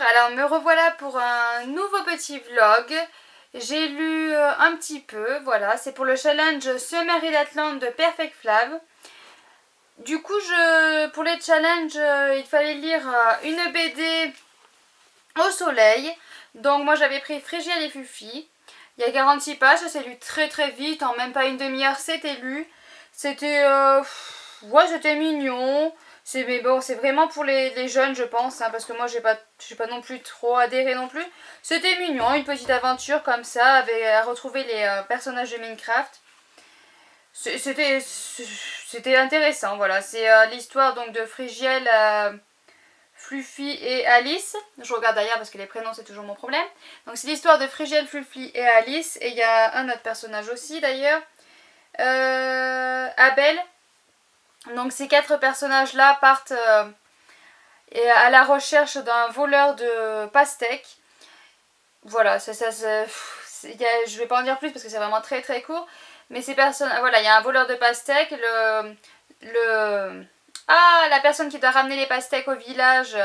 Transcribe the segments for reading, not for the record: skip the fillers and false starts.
alors me revoilà pour un nouveau petit vlog. J'ai lu un petit peu, voilà, c'est pour le challenge Summer in Atlant de Perfect Flav. Du coup, pour les challenges, il fallait lire une BD au soleil. Donc moi j'avais pris Frigiel et Fufi. Il y a 46 pages, ça s'est lu très très vite, en même pas une demi-heure c'était lu. C'était ouais, c'était mignon. Mais bon, c'est vraiment pour les jeunes, je pense, hein, parce que moi j'ai pas non plus trop adhéré non plus. C'était mignon, une petite aventure comme ça, à retrouver les personnages de Minecraft. C'était intéressant, voilà. C'est l'histoire donc de Frigiel, Fluffy et Alice. Je regarde d'ailleurs parce que les prénoms c'est toujours mon problème. Donc c'est l'histoire de Frigiel, Fluffy et Alice. Et il y a un autre personnage aussi d'ailleurs. Abel. Donc ces 4 personnages là partent à la recherche d'un voleur de pastèques. Voilà, je vais pas en dire plus parce que c'est vraiment très très court. Mais ces personnes, voilà, il y a un voleur de pastèques. La personne qui doit ramener les pastèques au village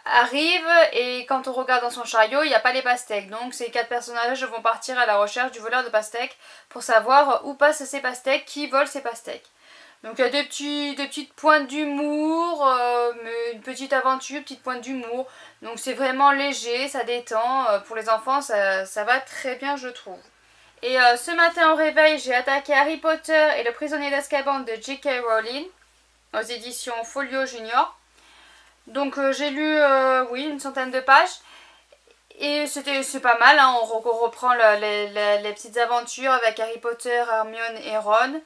arrive et quand on regarde dans son chariot, il n'y a pas les pastèques. Donc ces 4 personnages vont partir à la recherche du voleur de pastèques pour savoir où passent ces pastèques, qui vole ces pastèques. Donc il y a des petites pointes d'humour, mais une petite aventure, petite pointe d'humour. Donc c'est vraiment léger, ça détend. Pour les enfants, ça va très bien, je trouve. Et ce matin au réveil, j'ai attaqué Harry Potter et le prisonnier d'Azkaban de J.K. Rowling aux éditions Folio Junior. Donc j'ai lu, oui, une centaine de pages. Et c'est pas mal, hein. On reprend les petites aventures avec Harry Potter, Hermione et Ron.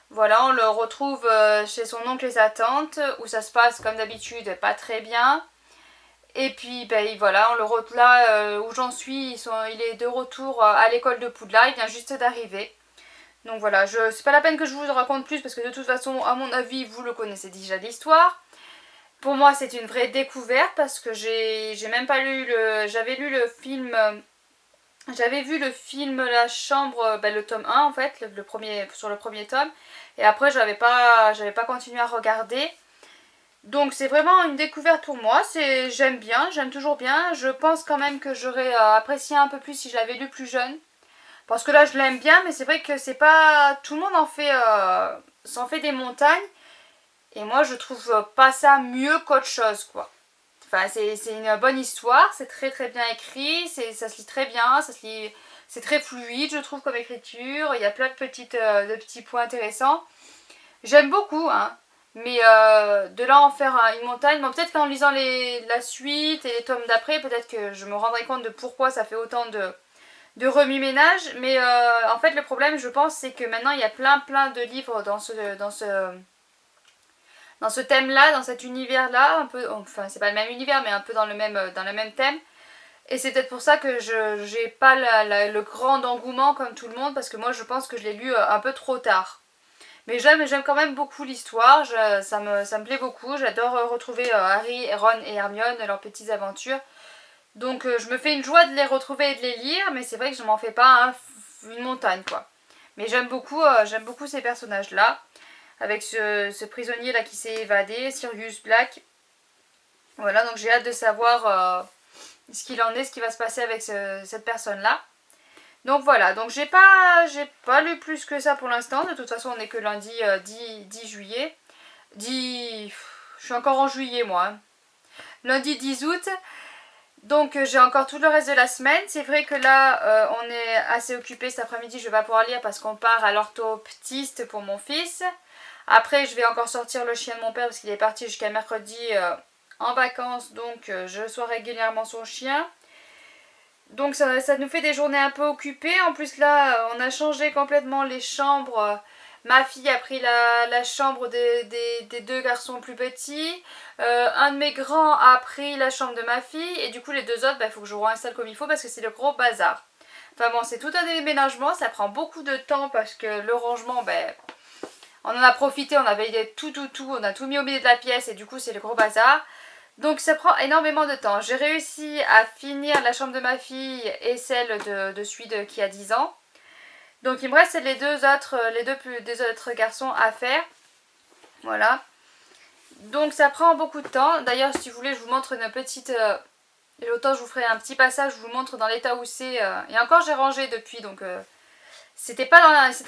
Voilà, on le retrouve chez son oncle et sa tante, où ça se passe comme d'habitude pas très bien. Et puis ben, voilà, on le retrouve là où j'en suis, il est de retour à l'école de Poudlard, il vient juste d'arriver. Donc voilà, c'est pas la peine que je vous en raconte plus parce que de toute façon, à mon avis, vous le connaissez déjà l'histoire. Pour moi, c'est une vraie découverte parce que j'ai même pas lu j'avais lu le film. J'avais vu le film La Chambre, le tome 1 en fait, sur le premier tome. Et après, j'avais pas continué à regarder. Donc c'est vraiment une découverte pour moi. J'aime bien, j'aime toujours bien. Je pense quand même que j'aurais apprécié un peu plus si je l'avais lu plus jeune. Parce que là, je l'aime bien, mais c'est vrai que c'est pas... Tout le monde s'en fait des montagnes. Et moi, je trouve pas ça mieux qu'autre chose, quoi. Enfin, c'est une bonne histoire, c'est très très bien écrit, ça se lit très bien, c'est très fluide, je trouve, comme écriture. Il y a plein de petits points intéressants. J'aime beaucoup, hein. Mais de là en faire une montagne, bon, peut-être qu'en lisant la suite et les tomes d'après, peut-être que je me rendrai compte de pourquoi ça fait autant de remue-ménage. Mais en fait, le problème, je pense, c'est que maintenant, il y a plein de livres dans ce thème-là, dans cet univers-là, un peu, enfin c'est pas le même univers, mais un peu dans le même thème. Et c'est peut-être pour ça que je j'ai pas le grand engouement comme tout le monde, parce que moi je pense que je l'ai lu un peu trop tard. Mais j'aime quand même beaucoup l'histoire, ça me plaît beaucoup, j'adore retrouver Harry, Ron et Hermione, leurs petites aventures. Donc je me fais une joie de les retrouver et de les lire, mais c'est vrai que je m'en fais pas une montagne, quoi. Mais j'aime beaucoup ces personnages-là. Avec ce prisonnier là qui s'est évadé, Sirius Black. Voilà, donc j'ai hâte de savoir ce qu'il en est, ce qui va se passer avec cette personne là. Donc voilà, donc j'ai pas lu plus que ça pour l'instant. De toute façon, on est que lundi 10 juillet. Je suis encore en juillet moi. Hein. Lundi 10 août. Donc j'ai encore tout le reste de la semaine. C'est vrai que là, on est assez occupé cet après-midi. Je vais pas pouvoir lire parce qu'on part à l'orthoptiste pour mon fils. Après, je vais encore sortir le chien de mon père parce qu'il est parti jusqu'à mercredi en vacances. Donc, je sois régulièrement son chien. Donc, ça nous fait des journées un peu occupées. En plus, là, on a changé complètement les chambres. Ma fille a pris la chambre des 2 garçons plus petits. Un de mes grands a pris la chambre de ma fille. Et du coup, les 2 autres, il faut que je réinstalle comme il faut parce que c'est le gros bazar. Enfin bon, c'est tout un déménagement. Ça prend beaucoup de temps parce que le rangement, on en a profité, on avait tout, on a tout mis au milieu de la pièce et du coup c'est le gros bazar. Donc ça prend énormément de temps. J'ai réussi à finir la chambre de ma fille et celle de celui qui a 10 ans. Donc il me reste les deux autres garçons à faire. Voilà. Donc ça prend beaucoup de temps. D'ailleurs si vous voulez je vous montre une petite Et autant je vous ferai un petit passage, je vous montre dans l'état où c'est. Et encore j'ai rangé depuis, donc c'était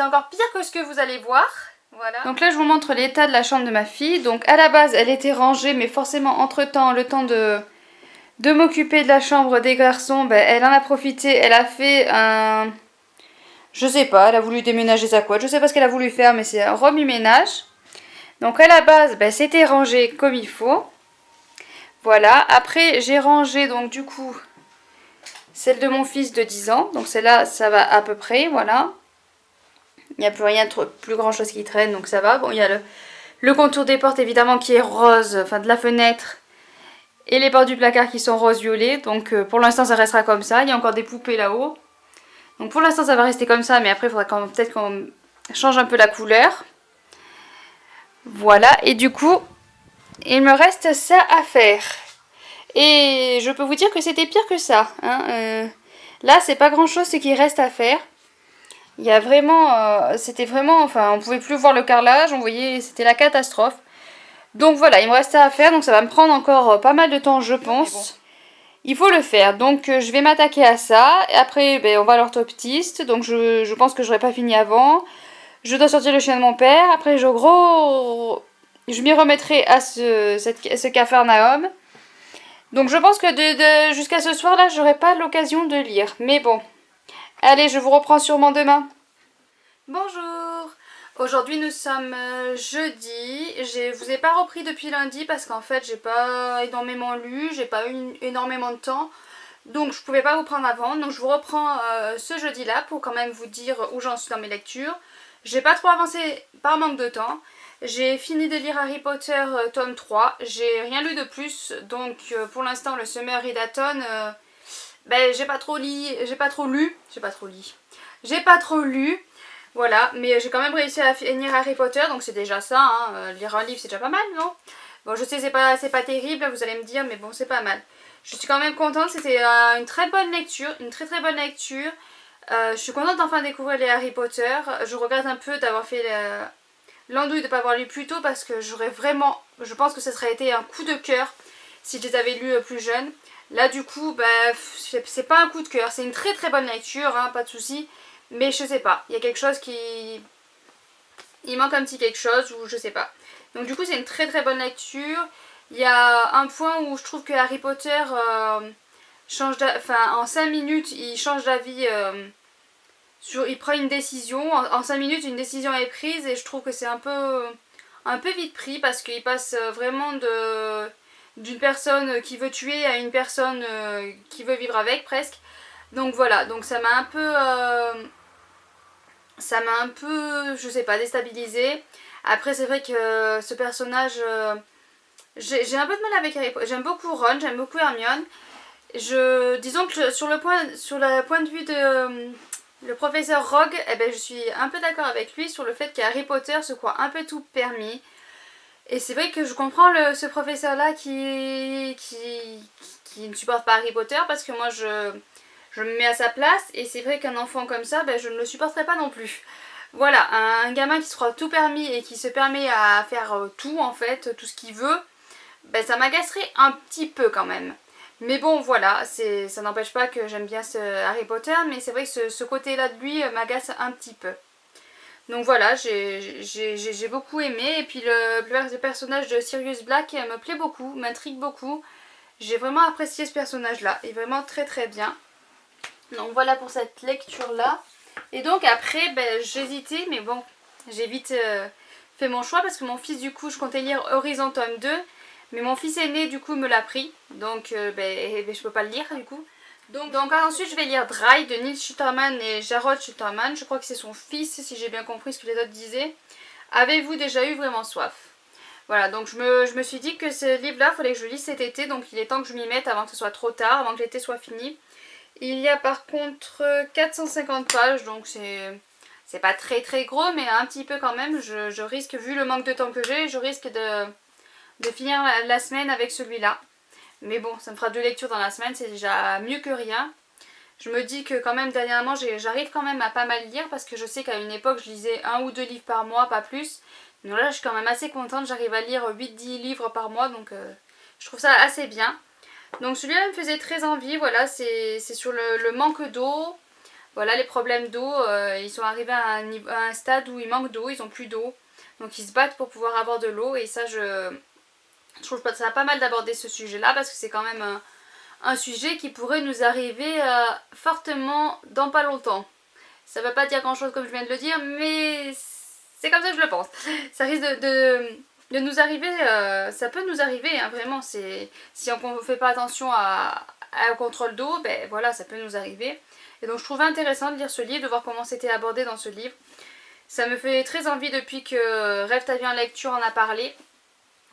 encore pire que ce que vous allez voir. Voilà. Donc là je vous montre l'état de la chambre de ma fille. Donc à la base elle était rangée, mais forcément entre temps, le temps de m'occuper de la chambre des garçons, ben, elle en a profité, elle a fait un... Je sais pas, elle a voulu déménager sa couette, je sais pas ce qu'elle a voulu faire, mais c'est un remue-ménage. Donc à la base, ben, c'était rangé comme il faut. Voilà, après j'ai rangé donc du coup celle de mon fils de 10 ans. Donc celle-là, ça va à peu près, voilà. Il n'y a plus rien, plus grand chose qui traîne, donc ça va. Bon, il y a le contour des portes évidemment qui est rose, enfin de la fenêtre. Et les portes du placard qui sont rose-violet. Donc pour l'instant ça restera comme ça. Il y a encore des poupées là-haut. Donc pour l'instant ça va rester comme ça. Mais après il faudra peut-être qu'on change un peu la couleur. Voilà. Et du coup il me reste ça à faire. Et je peux vous dire que c'était pire que ça. Hein. Là c'est pas grand chose ce qui reste à faire. Il y a vraiment... c'était vraiment... Enfin on pouvait plus voir le carrelage. On voyait... C'était la catastrophe. Donc voilà, il me reste ça à faire, donc ça va me prendre encore pas mal de temps je pense. Bon. Il faut le faire, donc je vais m'attaquer à ça. Et après ben, on va à l'orthoptiste, donc je pense que j'aurai pas fini avant. Je dois sortir le chien de mon père, après je m'y remettrai à ce capharnaüm. Donc je pense que jusqu'à ce soir là j'aurai pas l'occasion de lire, mais bon. Allez, je vous reprends sûrement demain. Bonjour! Aujourd'hui nous sommes jeudi, je vous ai pas repris depuis lundi parce qu'en fait j'ai pas énormément lu, j'ai pas eu énormément de temps, donc je pouvais pas vous prendre avant, donc je vous reprends ce jeudi là pour quand même vous dire où j'en suis dans mes lectures. J'ai pas trop avancé par manque de temps, j'ai fini de lire Harry Potter tome 3, j'ai rien lu de plus, donc pour l'instant le Summer Readathon, ben j'ai pas trop lu. Voilà, mais j'ai quand même réussi à finir Harry Potter, donc c'est déjà ça, hein. Lire un livre c'est déjà pas mal, non? Bon, je sais c'est pas terrible, vous allez me dire, mais bon c'est pas mal. Je suis quand même contente, c'était une très bonne lecture, une très très bonne lecture. Je suis contente d'enfin découvrir les Harry Potter. Je regrette un peu d'avoir fait l'andouille de ne pas avoir lu plus tôt parce que je pense que ça serait été un coup de cœur si je les avais lus plus jeunes. Là du coup, bah, c'est pas un coup de cœur, c'est une très très bonne lecture, hein, pas de soucis. Mais je sais pas, il y a quelque chose qui... Il manque un petit quelque chose ou je sais pas. Donc du coup c'est une très très bonne lecture. Il y a un point où je trouve que Harry Potter en 5 minutes il change d'avis. Il prend une décision. En 5 minutes une décision est prise et je trouve que c'est un peu vite pris parce qu'il passe vraiment d'une personne qui veut tuer à une personne qui veut vivre avec presque. Donc voilà, donc ça m'a un peu, je sais pas, déstabilisée. Après c'est vrai que ce personnage, j'ai un peu de mal avec Harry Potter. J'aime beaucoup Ron, j'aime beaucoup Hermione. Disons que sur le point de vue de le professeur Rogue, eh ben, je suis un peu d'accord avec lui sur le fait qu'Harry Potter se croit un peu tout permis. Et c'est vrai que je comprends ce professeur là qui ne supporte pas Harry Potter parce que moi je me mets à sa place et c'est vrai qu'un enfant comme ça, ben, je ne le supporterai pas non plus. Voilà, un gamin qui se croit tout permis et qui se permet à faire tout en fait, tout ce qu'il veut, ben, ça m'agacerait un petit peu quand même. Mais bon voilà, ça n'empêche pas que j'aime bien ce Harry Potter, mais c'est vrai que ce côté-là de lui m'agace un petit peu. Donc voilà, j'ai beaucoup aimé, et puis le personnage de Sirius Black me plaît beaucoup, m'intrigue beaucoup. J'ai vraiment apprécié ce personnage-là, il est vraiment très très bien. Donc voilà pour cette lecture-là. Et donc après, ben, j'hésitais, mais bon, j'ai vite fait mon choix parce que mon fils, du coup, je comptais lire Horizon tome 2. Mais mon fils aîné, du coup, me l'a pris. Donc, je peux pas le lire, du coup. Donc ensuite, je vais lire Dry de Neil Schutterman et Jarrod Schutterman. Je crois que c'est son fils, si j'ai bien compris ce que les autres disaient. Avez-vous déjà eu vraiment soif? Voilà, donc je me suis dit que ce livre-là, il fallait que je le lise cet été. Donc il est temps que je m'y mette avant que ce soit trop tard, avant que l'été soit fini. Il y a par contre 450 pages, donc c'est pas très très gros, mais un petit peu quand même. Je risque, vu le manque de temps que j'ai, je risque de finir la semaine avec celui-là. Mais bon, ça me fera 2 lectures dans la semaine, c'est déjà mieux que rien. Je me dis que quand même dernièrement, j'arrive quand même à pas mal lire parce que je sais qu'à une époque, je lisais 1 ou 2 livres par mois, pas plus. Donc là, je suis quand même assez contente, j'arrive à lire 8-10 livres par mois, donc je trouve ça assez bien. Donc celui-là me faisait très envie, voilà, c'est sur le manque d'eau. Voilà, les problèmes d'eau, ils sont arrivés à un stade où il manque d'eau, ils ont plus d'eau. Donc ils se battent pour pouvoir avoir de l'eau et ça je trouve ça pas mal d'aborder ce sujet-là parce que c'est quand même un sujet qui pourrait nous arriver fortement dans pas longtemps. Ça veut pas dire grand chose comme je viens de le dire, mais c'est comme ça que je le pense. Ça risque de nous arriver, ça peut nous arriver, hein, vraiment. Si on ne fait pas attention au contrôle d'eau, ben voilà, ça peut nous arriver. Et donc je trouvais intéressant de lire ce livre, de voir comment c'était abordé dans ce livre. Ça me fait très envie depuis que Rêve ta vie en lecture en a parlé.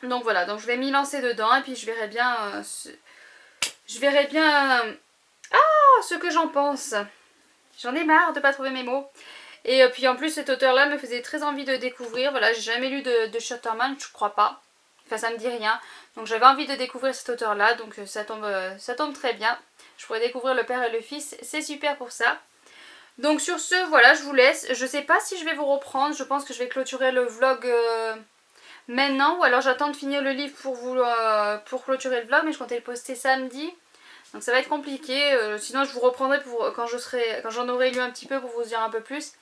Donc voilà, donc je vais m'y lancer dedans et puis je verrai bien, ce que j'en pense. J'en ai marre de pas trouver mes mots. Et puis en plus cet auteur là me faisait très envie de découvrir. Voilà, j'ai jamais lu de Shutterman, je crois pas. Enfin ça me dit rien. Donc j'avais envie de découvrir cet auteur là, donc ça tombe très bien. Je pourrais découvrir le père et le fils, c'est super pour ça. Donc sur ce, voilà, je vous laisse. Je sais pas si je vais vous reprendre, je pense que je vais clôturer le vlog maintenant. Ou alors j'attends de finir le livre pour clôturer le vlog, mais je comptais le poster samedi. Donc ça va être compliqué, sinon je vous reprendrai quand j'en aurai lu un petit peu pour vous dire un peu plus.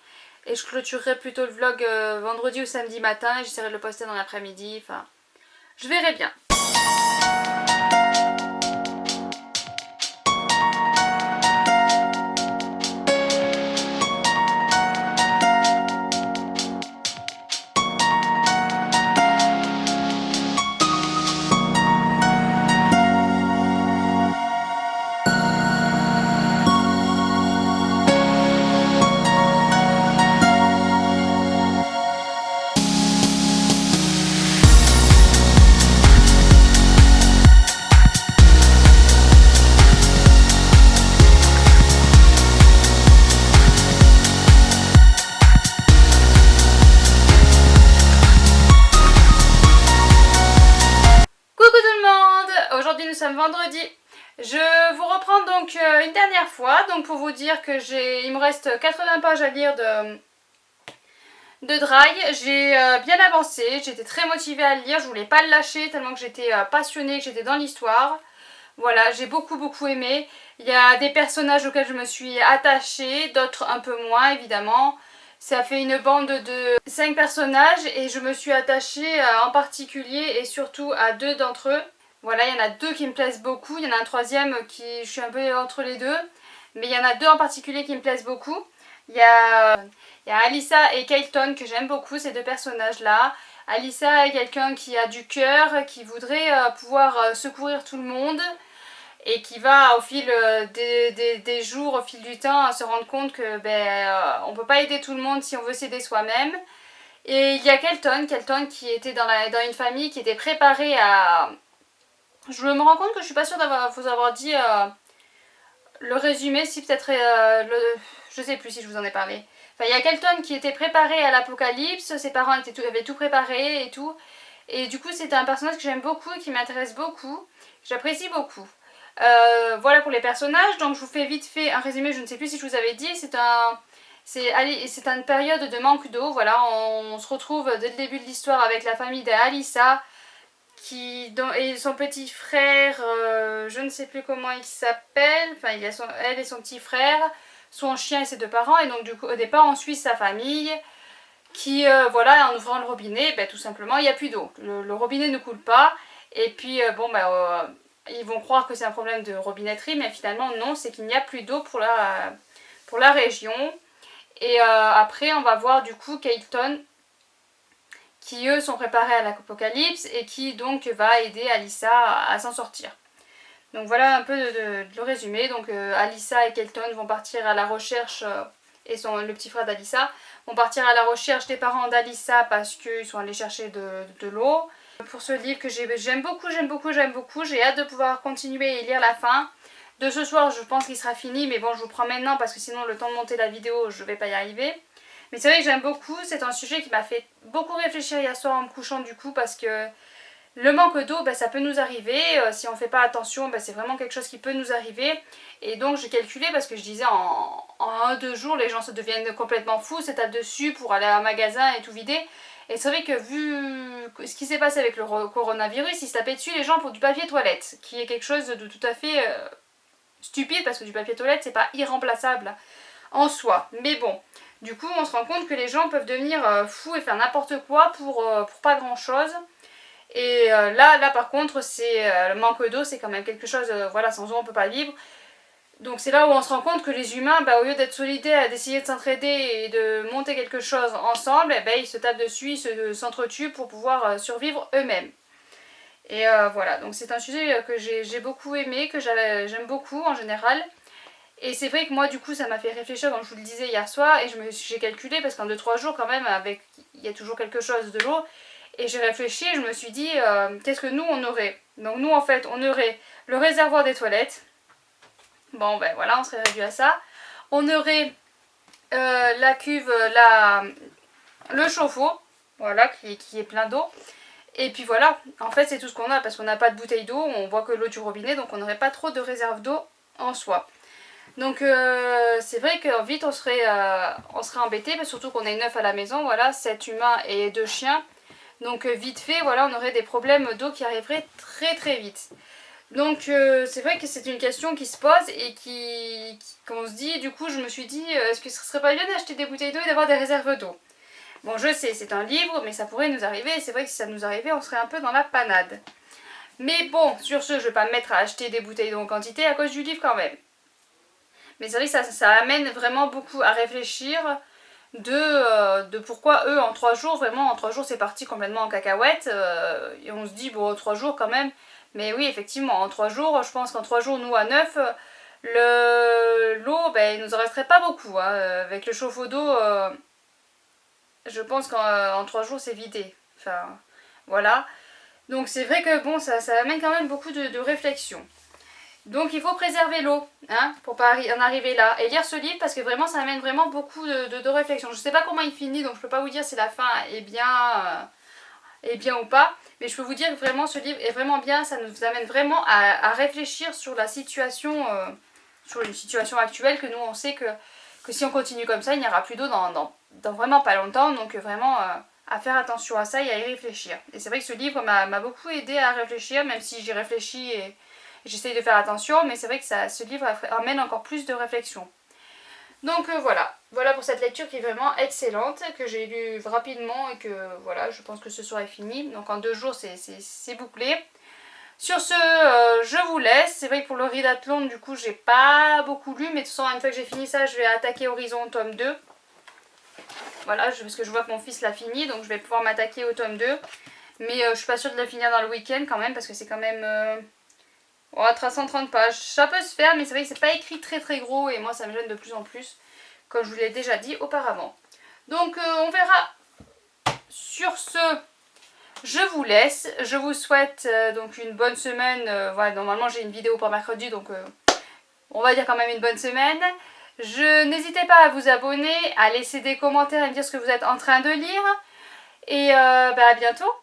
Et je clôturerai plutôt le vlog vendredi ou samedi matin et j'essaierai de le poster dans l'après-midi, enfin je verrai bien. Aujourd'hui nous sommes vendredi. Je vous reprends donc une dernière fois donc pour vous dire que il me reste 80 pages à lire de Dry. J'ai bien avancé, j'étais très motivée à le lire, je voulais pas le lâcher tellement que j'étais passionnée, que j'étais dans l'histoire. Voilà, j'ai beaucoup aimé. Il y a des personnages auxquels je me suis attachée, d'autres un peu moins évidemment. Ça fait une bande de 5 personnages et je me suis attachée en particulier et surtout à 2 d'entre eux. Voilà, il y en a 2 qui me plaisent beaucoup, il y en a un troisième qui je suis un peu entre les deux. Mais il y en a 2 en particulier qui me plaisent beaucoup. Il y a Alyssa et Kailton que j'aime beaucoup, ces 2 personnages-là. Alyssa est quelqu'un qui a du cœur, qui voudrait pouvoir secourir tout le monde et qui va au fil des jours, au fil du temps, se rendre compte que on peut pas aider tout le monde si on veut s'aider soi-même. Et il y a Kailton qui était dans une famille qui était préparée à... Je me rends compte que je suis pas sûre vous avoir dit le résumé, si peut-être... je sais plus si je vous en ai parlé. Enfin, il y a Kailton qui était préparé à l'apocalypse, ses parents avaient tout préparé et tout. Et du coup, c'est un personnage que j'aime beaucoup et qui m'intéresse beaucoup. J'apprécie beaucoup. Voilà pour les personnages, donc je vous fais vite fait un résumé, je ne sais plus si je vous avais dit, c'est une période de manque d'eau, voilà, on se retrouve dès le début de l'histoire avec la famille d'Alyssa et son petit frère, je ne sais plus comment il s'appelle, enfin elle et son petit frère, son chien et ses 2 parents, et donc du coup au départ on suit sa famille qui, voilà, en ouvrant le robinet, tout simplement il n'y a plus d'eau, le robinet ne coule pas, et puis ils vont croire que c'est un problème de robinetterie, mais finalement non, c'est qu'il n'y a plus d'eau pour la région. Et après on va voir du coup Kailton qui eux sont préparés à l'apocalypse et qui donc va aider Alyssa à s'en sortir. Donc voilà un peu le résumé. Donc Alyssa et Kailton vont partir à la recherche, et le petit frère d'Alyssa vont partir à la recherche des parents d'Alyssa parce qu'ils sont allés chercher de l'eau. Pour ce livre que j'aime beaucoup, j'ai hâte de pouvoir continuer et lire la fin. De ce soir je pense qu'il sera fini, mais bon je vous prends maintenant parce que sinon le temps de monter la vidéo je vais pas y arriver. Mais c'est vrai que j'aime beaucoup, c'est un sujet qui m'a fait beaucoup réfléchir hier soir en me couchant du coup parce que le manque d'eau, ça peut nous arriver, si on ne fait pas attention, c'est vraiment quelque chose qui peut nous arriver. Et donc j'ai calculé parce que je disais en 1-2 jours les gens se deviennent complètement fous, s'étalent dessus pour aller à un magasin et tout vider. Et c'est vrai que vu ce qui s'est passé avec le coronavirus, ils se tapaient dessus les gens pour du papier toilette, qui est quelque chose de tout à fait stupide parce que du papier toilette c'est pas irremplaçable en soi. Mais bon, du coup on se rend compte que les gens peuvent devenir fous et faire n'importe quoi pour pas grand chose. Et là par contre c'est le manque d'eau, c'est quand même quelque chose, voilà, sans eau on peut pas vivre. Donc c'est là où on se rend compte que les humains, au lieu d'être solidaires, d'essayer de s'entraider et de monter quelque chose ensemble, ils se tapent dessus, ils s'entretuent pour pouvoir survivre eux-mêmes. Et voilà, donc c'est un sujet que j'ai beaucoup aimé, que j'aime beaucoup en général. Et c'est vrai que moi du coup ça m'a fait réfléchir, comme je vous le disais hier soir, et j'ai calculé parce qu'en 2-3 jours quand même, il y a toujours quelque chose de l'eau. Et j'ai réfléchi et je me suis dit, qu'est-ce que nous on aurait? Donc nous en fait on aurait le réservoir des toilettes. Bon ben voilà, on serait réduit à ça. On aurait la cuve, le chauffe-eau, voilà, qui est plein d'eau. Et puis voilà, en fait c'est tout ce qu'on a parce qu'on n'a pas de bouteille d'eau, on boit que l'eau du robinet, donc on n'aurait pas trop de réserve d'eau en soi. Donc c'est vrai que vite on serait embêté, mais surtout qu'on est 9 à la maison, voilà, 7 humains et 2 chiens. Donc vite fait, voilà, on aurait des problèmes d'eau qui arriveraient très très vite. Donc c'est vrai que c'est une question qui se pose et qu'on se dit, du coup je me suis dit, est-ce que ce serait pas bien d'acheter des bouteilles d'eau et d'avoir des réserves d'eau? Bon je sais, c'est un livre, mais ça pourrait nous arriver, et c'est vrai que si ça nous arrivait, on serait un peu dans la panade. Mais bon, sur ce, je vais pas me mettre à acheter des bouteilles d'eau en quantité à cause du livre quand même. Mais c'est vrai que ça amène vraiment beaucoup à réfléchir de pourquoi eux en 3 jours, vraiment en 3 jours c'est parti complètement en cacahuète, et on se dit bon 3 jours quand même, mais oui effectivement en 3 jours, je pense qu'en 3 jours nous à 9, l'eau il nous en resterait pas beaucoup, hein. Avec le chauffe-eau d'eau, je pense qu'en 3 jours c'est vidé, enfin voilà. Donc c'est vrai que bon ça amène quand même beaucoup de réflexion. Donc il faut préserver l'eau, hein, pour pas en arriver là. Et lire ce livre parce que vraiment ça amène vraiment beaucoup de réflexion. Je sais pas comment il finit, donc je peux pas vous dire si la fin est bien ou pas. Mais je peux vous dire que vraiment ce livre est vraiment bien, ça nous amène vraiment à réfléchir sur la situation, sur une situation actuelle, que nous on sait que si on continue comme ça, il n'y aura plus d'eau dans vraiment pas longtemps. Donc vraiment à faire attention à ça et à y réfléchir. Et c'est vrai que ce livre m'a beaucoup aidé à réfléchir, même si j'y réfléchis et j'essaye de faire attention, mais c'est vrai que ce livre amène encore plus de réflexion. Donc voilà pour cette lecture qui est vraiment excellente, que j'ai lue rapidement et que voilà, je pense que ce soir est fini. Donc en 2 jours c'est bouclé. Sur ce, je vous laisse. C'est vrai que pour le Ridathlon, du coup, j'ai pas beaucoup lu, mais de toute façon, une fois que j'ai fini ça, je vais attaquer Horizon tome 2. Voilà, parce que je vois que mon fils l'a fini, donc je vais pouvoir m'attaquer au tome 2. Mais je suis pas sûre de le finir dans le week-end quand même, parce que c'est quand même... 330 pages, ça peut se faire, mais c'est vrai que c'est pas écrit très très gros et moi ça me gêne de plus en plus, comme je vous l'ai déjà dit auparavant. Donc on verra. Sur ce, je vous laisse. Je vous souhaite donc une bonne semaine. Voilà, normalement j'ai une vidéo pour mercredi, donc on va dire quand même une bonne semaine. N'hésitez pas à vous abonner, à laisser des commentaires et me dire ce que vous êtes en train de lire. Et à bientôt.